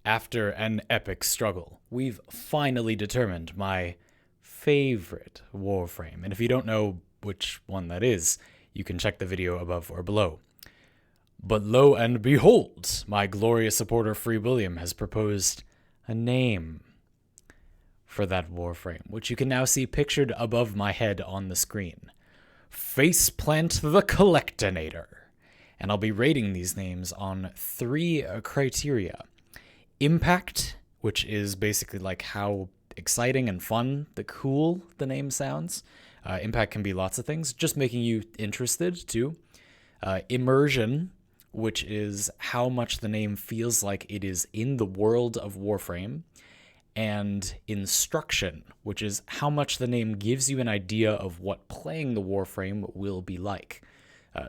After an epic struggle, we've finally determined my favorite Warframe. And if you don't know which one that is, you can check the video above or below. But lo and behold, my glorious supporter FreeWilliam has proposed a name for that Warframe, which you can now see pictured above my head on the screen. Faceplant the Collectinator. And I'll be rating these names on 3 criteria. Impact, which is basically like how exciting and fun, cool the name sounds. Impact can be lots of things, just making you interested too. Immersion, which is how much the name feels like it is in the world of Warframe. And instruction, which is how much the name gives you an idea of what playing the Warframe will be like.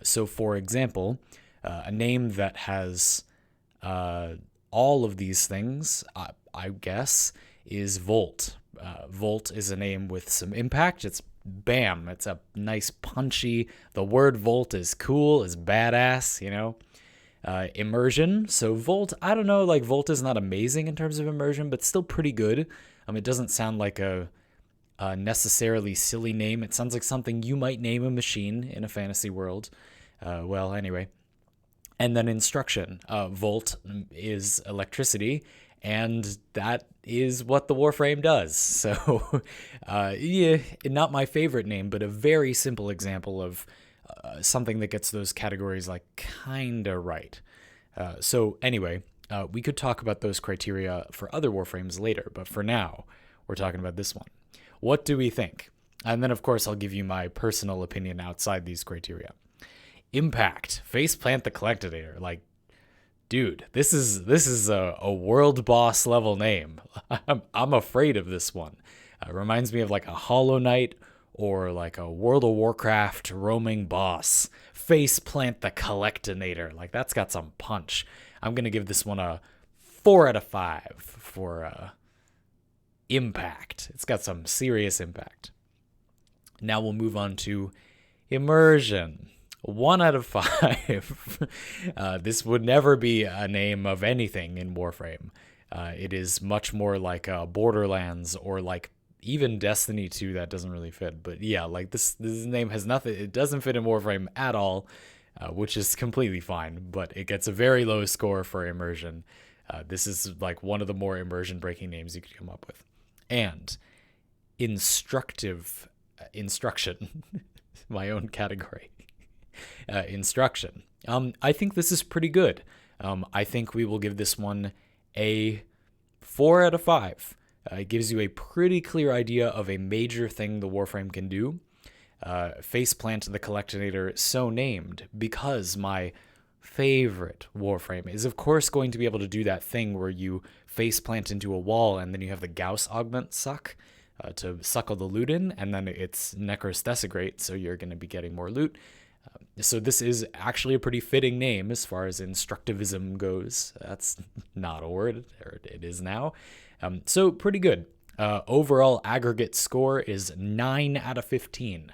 So, for example, a name that has all of these things, I guess, is Volt. Volt is a name with some impact. It's bam. It's a nice punchy. The word Volt is cool, is badass, you know. Immersion. So Volt, I don't know, like Volt is not amazing in terms of immersion, but still pretty good. It doesn't sound like a necessarily silly name. It sounds like something you might name a machine in a fantasy world. Well, anyway. And then instruction. Volt is electricity, and that is what the Warframe does. So, yeah, not my favorite name, but a very simple example of something that gets those categories like kinda right. So anyway, we could talk about those criteria for other Warframes later, but for now, we're talking about this one. What do we think? And then, of course, I'll give you my personal opinion outside these criteria. Impact. Faceplant the Collectinator. Like, dude, this is a world boss level name. I'm afraid of this one. It reminds me of like a Hollow Knight or like a World of Warcraft roaming boss. Faceplant the Collectinator. Like, that's got some punch. I'm going to give this one a 4 out of 5 for impact. It's got some serious impact. Now we'll move on to immersion. 1 out of 5. This would never be a name of anything in Warframe. It is much more like Borderlands or like even Destiny 2. That doesn't really fit. But yeah, like this name has nothing. It doesn't fit in Warframe at all, which is completely fine. But it gets a very low score for immersion. This is like one of the more immersion breaking names you could come up with. And instruction, my own category. Instruction. I think this is pretty good. I think we will give this one a 4 out of 5. It gives you a pretty clear idea of a major thing the Warframe can do. Faceplant the Collectinator, so named because my favorite Warframe is, of course, going to be able to do that thing where you faceplant into a wall and then you have the Gauss augment suck to suck all the loot in, and then it's Necrosdesigrate, so you're going to be getting more loot. So this is actually a pretty fitting name as far as instructivism goes. That's not a word, or it is now. So pretty good. Overall aggregate score is 9 out of 15.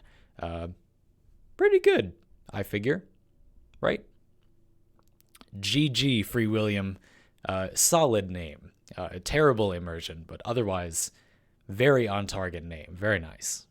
Pretty good, I figure. Right? GG, FreeWilliam. Solid name. Terrible immersion, but otherwise very on target name. Very nice.